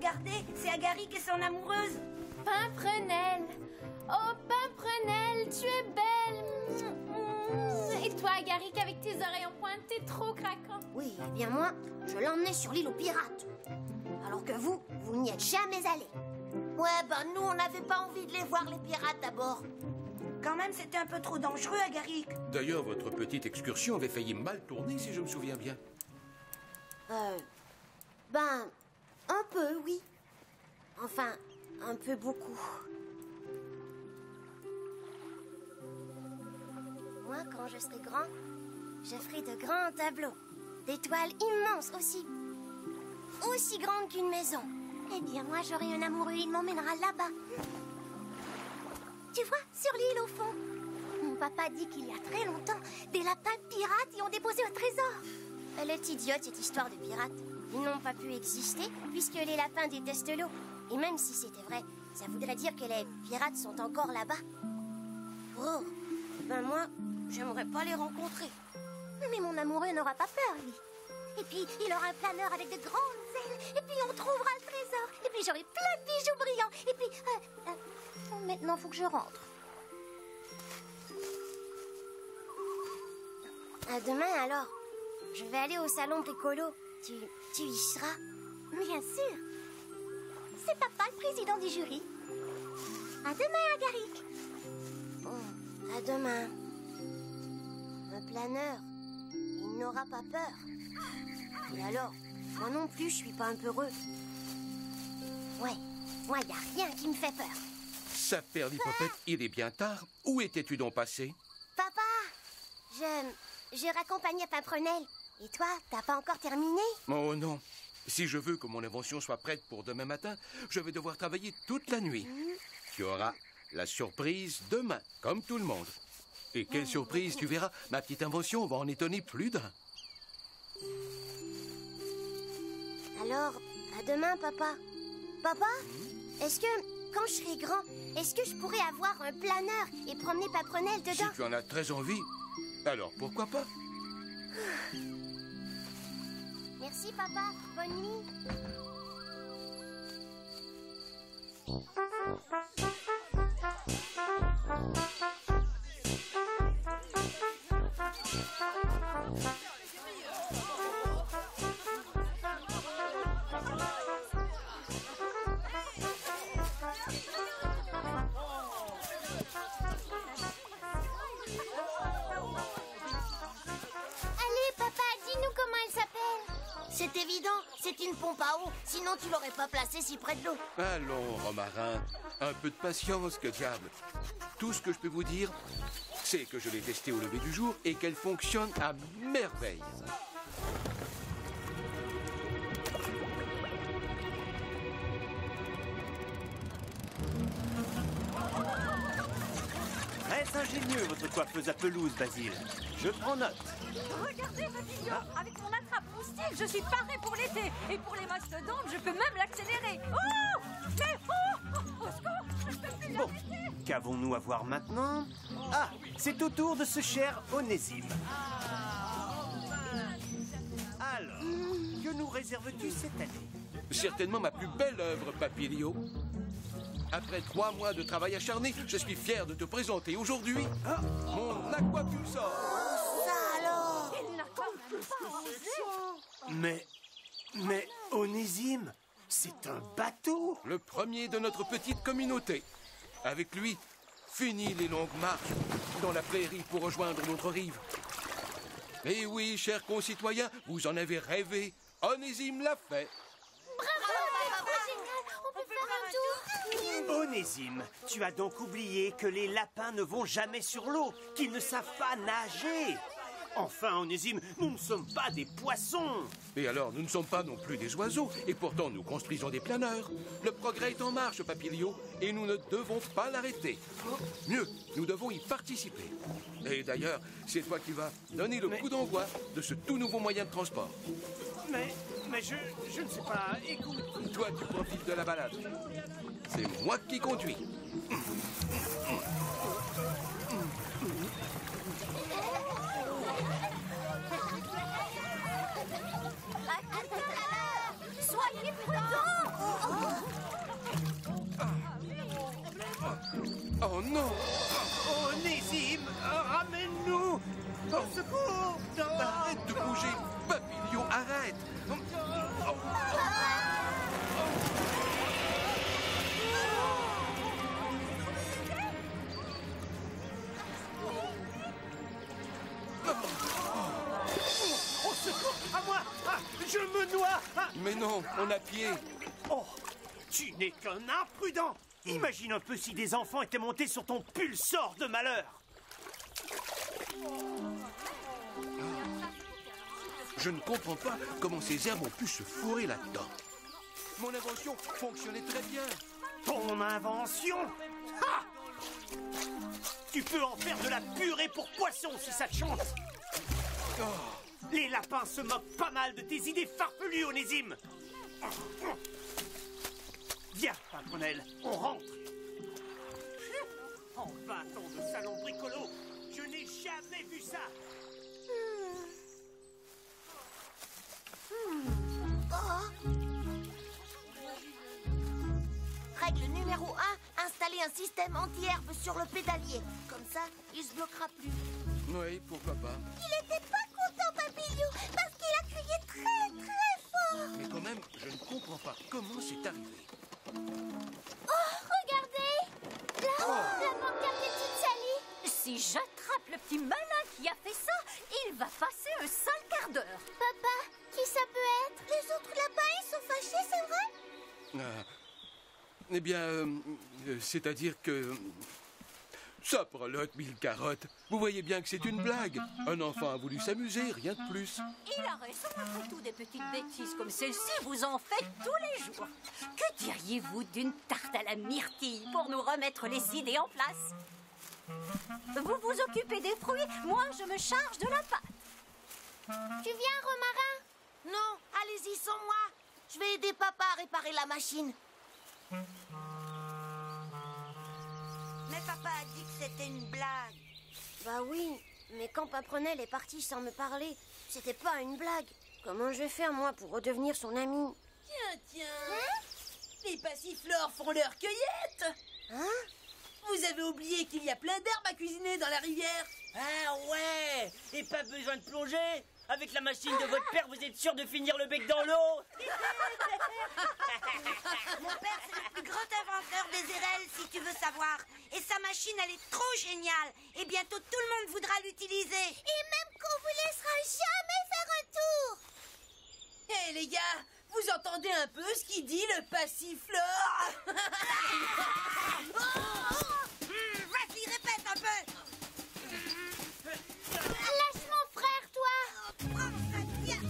regardez, c'est Agaric et son amoureuse. Pimprenelle. Oh, Pimprenelle, tu es belle. Et toi, Agaric, avec tes oreilles en pointe, t'es trop craquant. Oui, eh bien moi, je l'emmenais sur l'île aux pirates. Alors que vous n'y êtes jamais allés. Ouais, ben nous, on n'avait pas envie de les voir, les pirates, d'abord. Quand même, c'était un peu trop dangereux, Agaric. D'ailleurs, votre petite excursion avait failli mal tourner, si je me souviens bien. Ben, un peu, oui. Enfin, un peu beaucoup. Moi, quand je serai grand, je ferai de grands tableaux. Des toiles immenses aussi. Aussi grandes qu'une maison. Eh bien, moi, j'aurai un amoureux, il m'emmènera là-bas. Tu vois, sur l'île au fond. Mon papa dit qu'il y a très longtemps, des lapins pirates y ont déposé un trésor. Elle est idiote, cette histoire de pirates. Ils n'ont pas pu exister, puisque les lapins détestent l'eau. Et même si c'était vrai, ça voudrait dire que les pirates sont encore là-bas. Oh, ben moi, j'aimerais pas les rencontrer. Mais mon amoureux n'aura pas peur, lui. Et puis, il aura un planeur avec de grandes ailes. Et puis, on trouvera le trésor. Et puis, j'aurai plein de bijoux brillants. Et puis, maintenant, faut que je rentre. À demain, alors. Je vais aller au salon Piccolo. Tu y seras? Bien sûr. C'est papa, le président du jury. À demain, Agaric. Oh, à demain. Un planeur, il n'aura pas peur. Et alors, moi non plus, je suis pas un peu heureux. Ouais, moi, y a rien qui me fait peur. Saperlipopette, il est bien tard. Où étais-tu donc passé? Papa, je raccompagnais Pimprenelle. Et toi, t'as pas encore terminé? Oh non. Si je veux que mon invention soit prête pour demain matin, je vais devoir travailler toute la nuit. Tu auras la surprise demain, comme tout le monde. Et quelle surprise, tu verras, ma petite invention va en étonner plus d'un. Alors, à demain, papa. Papa, est-ce que, quand je serai grand, est-ce que je pourrais avoir un planeur et promener Pimprenelle dedans? Si tu en as très envie, alors pourquoi pas? Merci, papa. Bonne nuit. Allez, papa, dis-nous comment elle s'appelle. C'est évident, c'est une pompe à eau. Sinon, tu l'aurais pas placée si près de l'eau. Allons, Romarin, un peu de patience, que diable. Tout ce que je peux vous dire, c'est que je l'ai testée au lever du jour et qu'elle fonctionne à merveille. Très ingénieux, votre coiffeuse à pelouse, Basile. Je prends note. Regardez, Papillon, avec mon attrape-moustique, je suis parée pour l'été. Et pour les mastodontes, je peux même l'accélérer. Oh! Mais oh! Au secours, je peux plus Bon, l'arrêter. qu'avons-nous à voir maintenant? Ah, c'est au tour de ce cher Onésime. Alors, que nous réserves-tu cette année? Certainement ma plus belle œuvre, Papilio. Après 3 mois de travail acharné, je suis fier de te présenter aujourd'hui mon aquapulsor. Ça alors? Il n'a quand même pas osé. Mais, Onésime, c'est un bateau. Le premier de notre petite communauté. Avec lui, fini les longues marches dans la prairie pour rejoindre notre rive. Et oui, chers concitoyens, vous en avez rêvé. Onésime l'a fait. Onésime, tu as donc oublié que les lapins ne vont jamais sur l'eau, qu'ils ne savent pas nager. Enfin, Onésime, nous ne sommes pas des poissons. Et alors, nous ne sommes pas non plus des oiseaux, et pourtant nous construisons des planeurs. Le progrès est en marche, Papilio, et nous ne devons pas l'arrêter. Mieux, nous devons y participer. Et d'ailleurs, c'est toi qui vas donner le coup d'envoi de ce tout nouveau moyen de transport. Mais je ne sais pas, écoute. Toi, tu profites de la balade. C'est moi qui conduis. Soyez prudents! Je me noie. Ah, Mais non, on a pied. oh, tu n'es qu'un imprudent. Imagine un peu si des enfants étaient montés sur ton pulsor de malheur. Je ne comprends pas comment ces herbes ont pu se fourrer là-dedans. Mon invention fonctionnait très bien. Ton invention? Ha! Tu peux en faire de la purée pour poisson si ça te chante. Oh, les lapins se moquent pas mal de tes idées farfelues, Onésime. Viens, Pimprenelle, on rentre. En bâton de salon bricolo, je n'ai jamais vu ça. Règle numéro 1, installer un système anti-herbe sur le pédalier. Comme ça, il se bloquera plus. Oui, pourquoi pas. Il était pas content, Papillou, parce qu'il a crié très, très fort. Mais quand même, je ne comprends pas comment c'est arrivé. Oh, regardez! Là, la pancarte est toute salie. Si j'attrape le petit malin qui a fait ça, il va passer un sale quart d'heure. Papa, qui ça peut être? Les autres lapins, ils sont fâchés, c'est vrai? Eh bien, c'est-à-dire que... Ça prelote mille carottes. Vous voyez bien que c'est une blague. Un enfant a voulu s'amuser, rien de plus. Il a raison, après tout, des petites bêtises comme celle-ci, vous en faites tous les jours. Que diriez-vous d'une tarte à la myrtille pour nous remettre les idées en place? Vous vous occupez des fruits, moi je me charge de la pâte. Tu viens, Romarin? Non, allez-y sans moi. Je vais aider papa à réparer la machine. Mais papa a dit que c'était une blague. Bah oui, mais quand Pimprenelle est parti sans me parler, c'était pas une blague. Comment je vais faire, moi, pour redevenir son ami? Tiens, les passiflores font leur cueillette. Vous avez oublié qu'il y a plein d'herbes à cuisiner dans la rivière. Ah ouais. Et pas besoin de plonger. Avec la machine de votre père, vous êtes sûr de finir le bec dans l'eau. Mon père, c'est le plus grand inventeur des érelles, si tu veux savoir. Et sa machine, elle est trop géniale. Et bientôt, tout le monde voudra l'utiliser. Et même qu'on vous laissera jamais faire un tour. Hé les gars, vous entendez un peu ce qu'il dit, le passiflore? Vas-y, répète un peu. Lâche mon frère, toi! Prends ça, tiens.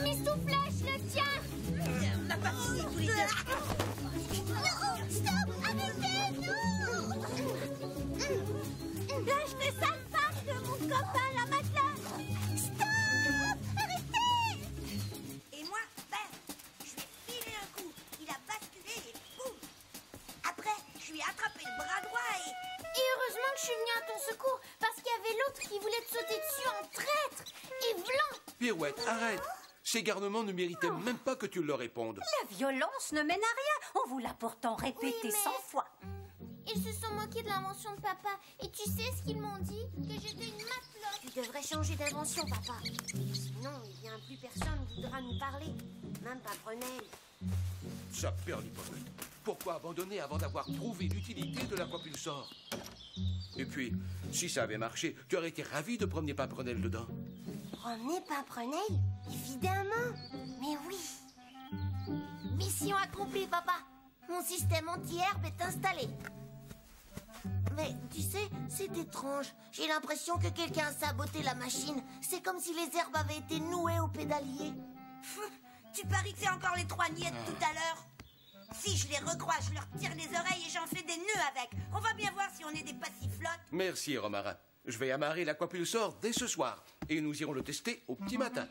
Mes soufflèches, le tien! On n'a pas fini tous les deux. Non, stop, arrêtez, non. Lâche tes sales pattes de mon copain, la matelas. Stop, arrêtez. Et moi, ben, je lui ai filé un coup. Il a basculé et boum. Après, je lui ai attrapé le bras droit et... Et heureusement que je suis venue à ton secours, parce qu'il y avait l'autre qui voulait te sauter dessus en traître! Et blanc! Pirouette, arrête. Ces garnements ne méritaient même pas que tu leur répondes. La violence ne mène à rien. On vous l'a pourtant répété Oui, mais- 100 fois. Ils se sont moqués de l'invention de papa. Et tu sais ce qu'ils m'ont dit? Que j'étais une matelote. Tu devrais changer d'invention, papa. Sinon, eh bien, plus personne voudra nous parler. Même Pimprenelle. Ça perd l'hypocrite. Pourquoi abandonner avant d'avoir prouvé l'utilité de l'aquapulsor? Et puis, si ça avait marché, tu aurais été ravi de promener Pimprenelle dedans. Promener Pimprenelle? Évidemment. Mais oui. Mission accomplie, papa. Mon système anti-herbe est installé. Mais tu sais, c'est étrange. J'ai l'impression que quelqu'un a saboté la machine. C'est comme si les herbes avaient été nouées au pédalier. Tu paries que c'est encore les 3 niais de tout à l'heure? Si je les recroise, je leur tire les oreilles et j'en fais des nœuds avec. On va bien voir si on est des passiflottes. Merci, Romarin. Je vais amarrer l'aquapulsor dès ce soir. Et nous irons le tester au petit matin.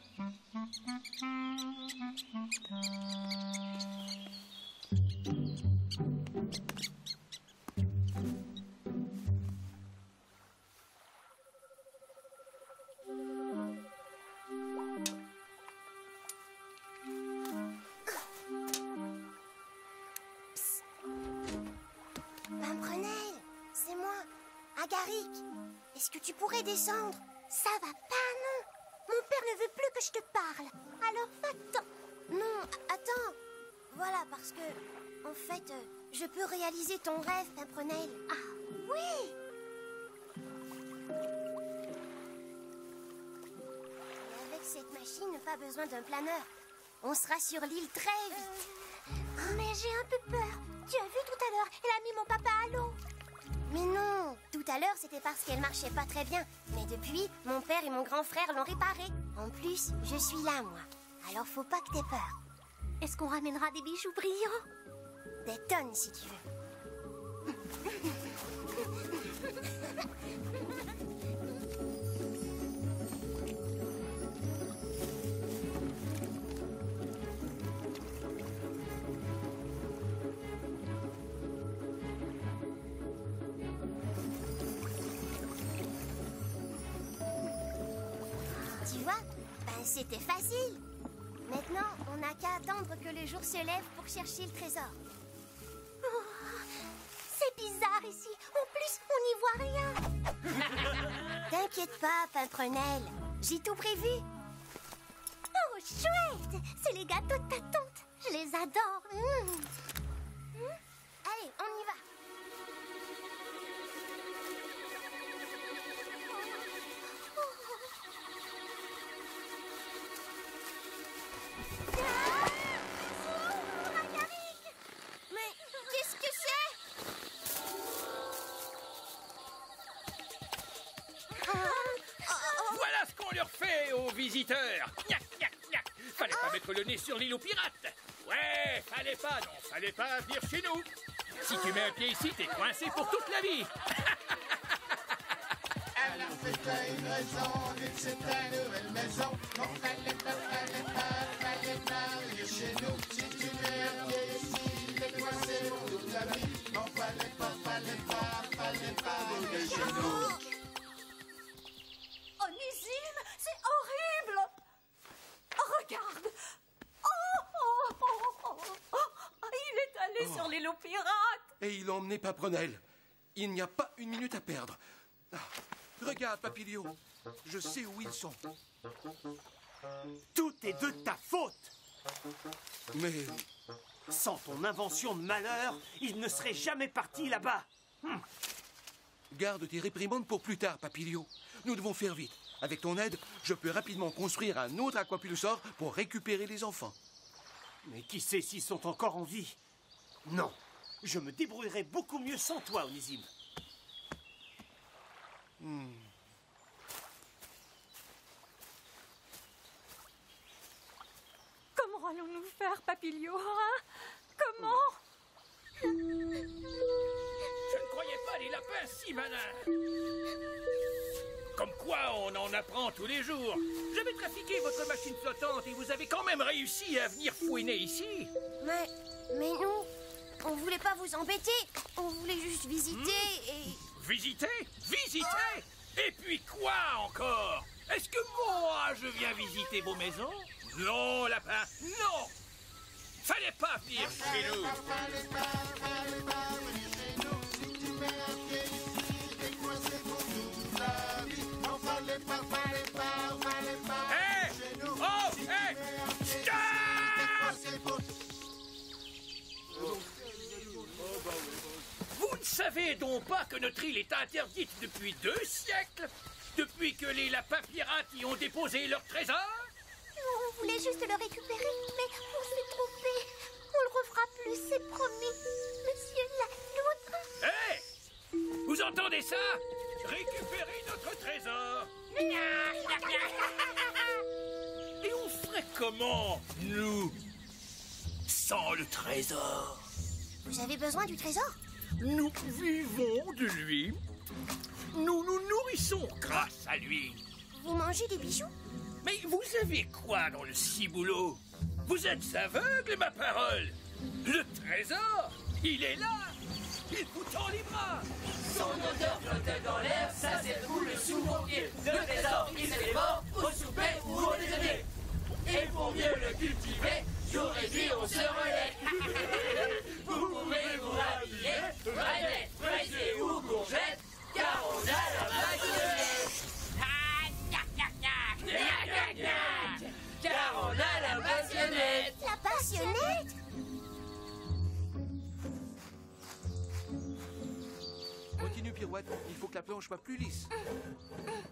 Pimprenelle, c'est moi, Agaric. Est-ce que tu pourrais descendre? Ça va pas, non. Mon père ne veut plus que je te parle. Alors va-t'en. Non, attends. Voilà, parce que, en fait, je peux réaliser ton rêve, Pimprenelle. Ah, oui. machine, pas besoin d'un planeur. On sera sur l'île très vite. Mais j'ai un peu peur. Tu as vu tout à l'heure, elle a mis mon papa à l'eau. Mais non, tout à l'heure c'était parce qu'elle marchait pas très bien. Mais depuis, mon père et mon grand frère l'ont réparée. En plus, je suis là, moi. Alors faut pas que t'aies peur. Est-ce qu'on ramènera des bijoux brillants? Des tonnes, si tu veux. Tu vois, c'était facile. Maintenant, on n'a qu'à attendre que le jour se lève pour chercher le trésor. Oh, c'est bizarre ici. En plus, on n'y voit rien. T'inquiète pas, Pimprenelle. J'ai tout prévu. Oh, chouette! C'est les gâteaux de ta tante. Je les adore. Allez, on y va. Mais qu'est-ce que c'est? Voilà ce qu'on leur fait aux visiteurs. Gnac, gnac, gnac. Fallait pas mettre le nez sur l'île aux pirates. Ouais, fallait pas venir chez nous. Si tu mets un pied ici, t'es coincé pour toute la vie. Elle a fait une raison, c'est une nouvelle maison. Non, fallait pas venir chez nous. Si tu mets un pied ici, t'es coincé pour toute la vie. Non, fallait pas venir chez nous. Onésime, c'est horrible! Regarde! Il est allé sur l'île aux pirates! Et il a emmené Pimprenelle. Il n'y a pas une minute à perdre. Ah, regarde, Papilio. Je sais où ils sont. Tout est de ta faute. Mais Sans ton invention de malheur, il ne serait jamais parti là-bas. garde tes réprimandes pour plus tard, Papilio. Nous devons faire vite. Avec ton aide, je peux rapidement construire un autre aquapulsor pour récupérer les enfants. Mais qui sait s'ils sont encore en vie? Non, je me débrouillerai beaucoup mieux sans toi, Onésime. Comment allons-nous faire, Papilio, hein? Comment? Je ne croyais pas les lapins si malins. Comme quoi, on en apprend tous les jours. J'avais trafiqué votre machine flottante et vous avez quand même réussi à venir fouiner ici. Mais nous, on voulait pas vous embêter. On voulait juste visiter et... Visiter? Visiter? Et puis quoi encore? Est-ce que moi, je viens visiter vos maisons? Non, lapin, non! Fallait pas venir chez nous. Hé! Oh! Hé! Stop! Vous ne savez donc pas que notre île est interdite depuis 2 siècles? Depuis que les lapins pirates y ont déposé leur trésor? On voulait juste le récupérer, mais on s'est trompé. On le refera plus, c'est promis. Monsieur l'autre... Hé! Vous entendez ça? Récupérer notre trésor! Et on ferait comment, nous, sans le trésor? Vous avez besoin du trésor? Nous vivons de lui. Nous nous nourrissons grâce à lui. Vous mangez des bijoux? Mais vous avez quoi dans le ciboulot? Vous êtes aveugle, ma parole. Le trésor, il est là. Il vous tend les bras. Son odeur flottait dans l'air, ça s'écoule sous mon pied. Le trésor, il se dévore au souper ou au déjeuner. Et pour mieux le cultiver, jour et nuit on se relaie. Vous pouvez vous rhabiller, raillettes, fraisiers ou courgettes, car on a la baguette. Car on a la passionnette. La passionnette? Continue, Pirouette. Il faut que la planche soit plus lisse.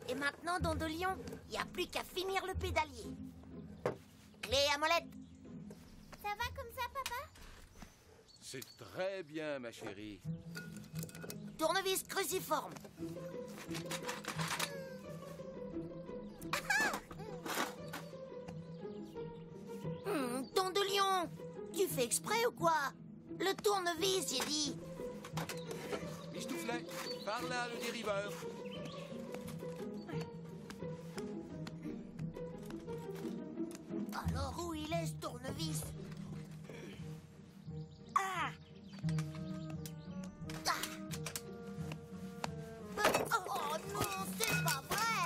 Et maintenant, Dandelion, il n'y a plus qu'à finir le pédalier. Clé à molette. Ça va comme ça, papa? C'est très bien, ma chérie. Tournevis cruciforme. Ton de lion. Tu fais exprès ou quoi? Le tournevis, j'ai dit. Mistouflet, par là, le dériveur. Alors où il est, ce tournevis? Ah! Oh non, c'est pas vrai!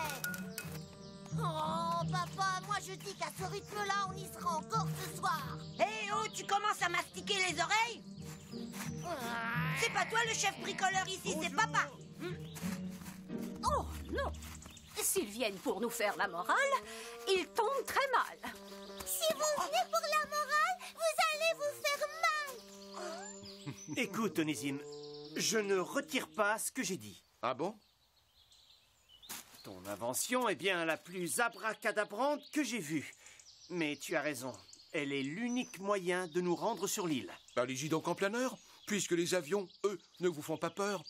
Oh, papa, moi je dis qu'à ce rythme-là, on y sera encore ce soir. Hé, oh, tu commences à mastiquer les oreilles? C'est pas toi le chef bricoleur ici, c'est papa. Oh non! S'ils viennent pour nous faire la morale, ils tombent très mal. Si vous venez pour la morale, vous allez vous faire mal. Écoute, Onésime, je ne retire pas ce que j'ai dit. Ah bon? Ton invention est bien la plus abracadabrante que j'ai vue. Mais tu as raison, elle est l'unique moyen de nous rendre sur l'île. Allez-y donc en planeur, puisque les avions, eux, ne vous font pas peur.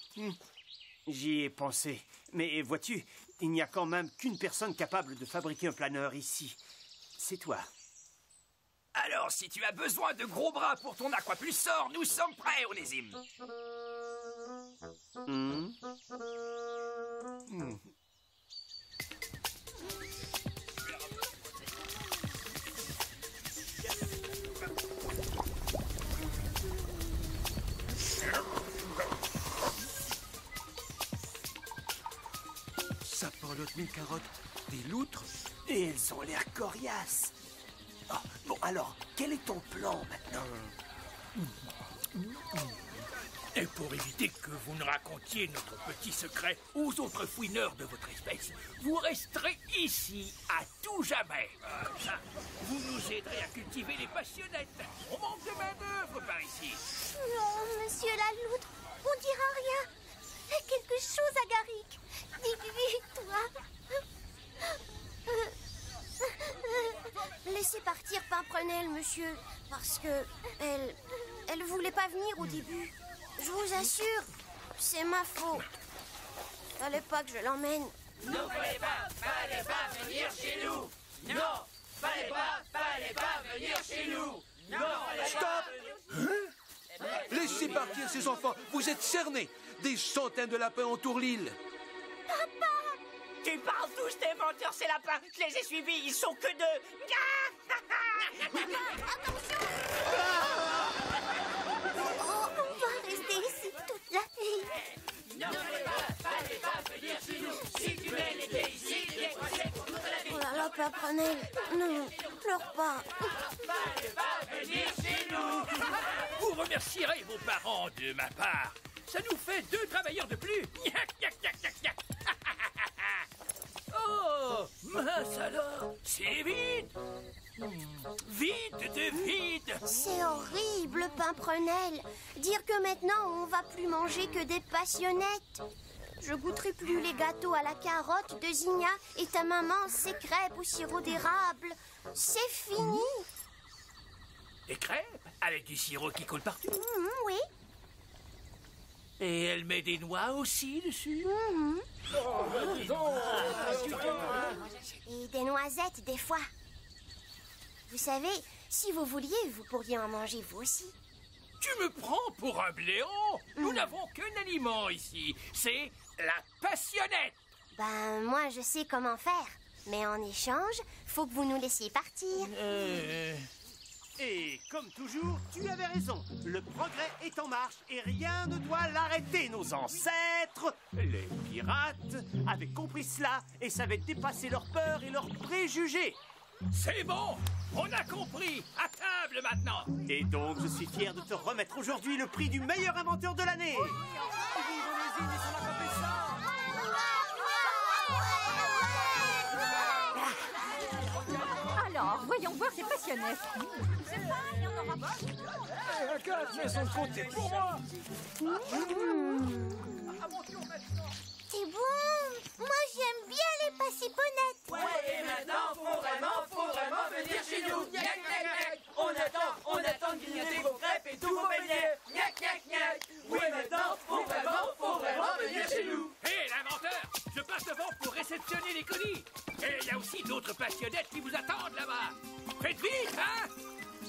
J'y ai pensé. Mais vois-tu, il n'y a quand même qu'une personne capable de fabriquer un planeur ici. C'est toi. Alors, si tu as besoin de gros bras pour ton aquapulsor, nous sommes prêts, Onésime. Sapolote, mille carottes, des loutres. Et elles ont l'air coriaces. Oh, bon, alors, quel est ton plan maintenant? Et pour éviter que vous ne racontiez notre petit secret aux autres fouineurs de votre espèce, vous resterez ici à tout jamais. Ça, vous nous aiderez à cultiver les passionnettes. On manque de main-d'œuvre par ici. Non, monsieur la loutre, on dira rien. Fais quelque chose à Garrick. Dis-lui, toi. Laissez partir Pimprenelle, monsieur, parce que elle voulait pas venir au début. Je vous assure, c'est ma faute. Fallait pas que je l'emmène. Non, fallait pas venir chez nous. Non, fallait pas venir chez nous. Non, Stop! Laissez partir ces enfants, vous êtes cernés. Des centaines de lapins entourent l'île. Tu parles tous des menteurs, ces lapins. Je les ai suivis, ils sont que deux. Oh, on va rester ici toute la nuit. non, fallait pas venir chez nous. Si tu mets les pieds ici, tu es coincé pour toute la vie. Oh là là, Pimprenelle, non, pleure pas. Fallait pas venir chez nous. Vous remercierez vos parents de ma part. Ça nous fait 2 travailleurs de plus. Oh, mince alors, c'est vide. Vide de vide. C'est horrible, Pimprenelle. Dire que maintenant on va plus manger que des passionnettes. Je goûterai plus les gâteaux à la carotte de Zinnia et ta maman ses crêpes au sirop d'érable. C'est fini. Des crêpes avec du sirop qui coule partout. Oui. Et elle met des noix aussi dessus. Et des noisettes des fois. Vous savez, si vous vouliez, vous pourriez en manger vous aussi. Tu me prends pour un blaireau? Nous n'avons qu'un aliment ici. C'est la passionnette. Ben, moi je sais comment faire. Mais en échange, faut que vous nous laissiez partir. Et comme toujours, tu avais raison. Le progrès est en marche et rien ne doit l'arrêter. Nos ancêtres, les pirates, avaient compris cela et savaient dépasser leurs peurs et leurs préjugés. C'est bon, on a compris. À table maintenant. Et donc, je suis fier de te remettre aujourd'hui le prix du meilleur inventeur de l'année. Vive Onésime et son accomplissement. Alors, voyons voir ces passionnettes. Je sais pas, il y en aura pas. Un 4 maisons de côté pour moi. C'est bon. Moi j'aime bien les passiponettes. Ouais, et maintenant, faut vraiment venir chez nous. réceptionner les colis. Et il y a aussi d'autres passionnettes qui vous attendent là-bas. Faites vite, hein?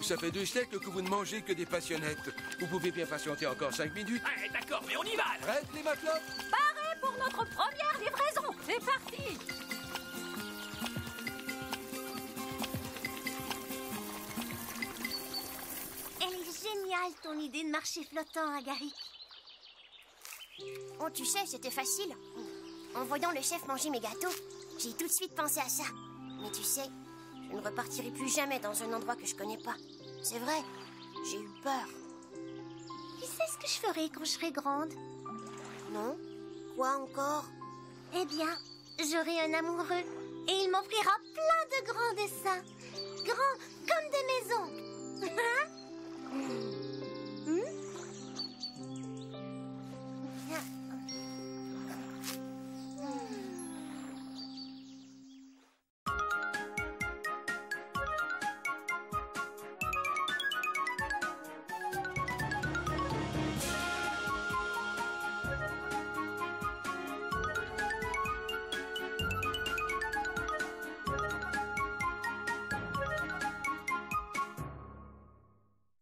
Ça fait 2 siècles que vous ne mangez que des passionnettes. Vous pouvez bien patienter encore 5 minutes. Ouais, d'accord, mais on y va, là. Prête, les matelots? Parez pour notre première livraison. C'est parti. Elle est géniale, ton idée de marché flottant, Agaric. Oh, tu sais, c'était facile. En voyant le chef manger mes gâteaux, j'ai tout de suite pensé à ça. Mais tu sais, je ne repartirai plus jamais dans un endroit que je connais pas. C'est vrai, j'ai eu peur. Tu sais ce que je ferai quand je serai grande? Non? Quoi encore? Eh bien, j'aurai un amoureux et il m'offrira plein de grands dessins. Grands comme des maisons.